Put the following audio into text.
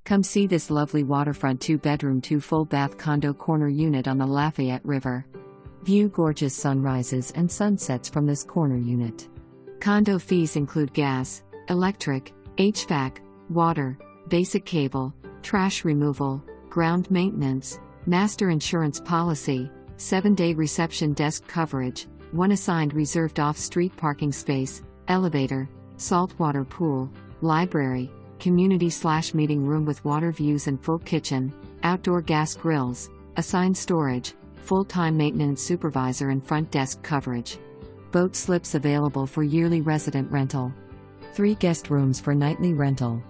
Come see this lovely waterfront 2-bedroom 2-full-bath condo corner unit on the Lafayette River. View gorgeous sunrises and sunsets from this corner unit. Condo fees include gas, electric, HVAC, water, basic cable, trash removal, ground maintenance, master insurance policy, 7-day reception desk coverage, 1 assigned reserved off-street parking space, elevator, saltwater pool, library, community/meeting room with water views and full kitchen, outdoor gas grills, assigned storage, full-time maintenance supervisor and front desk coverage. Boat slips available for yearly resident rental. 3 guest rooms for nightly rental.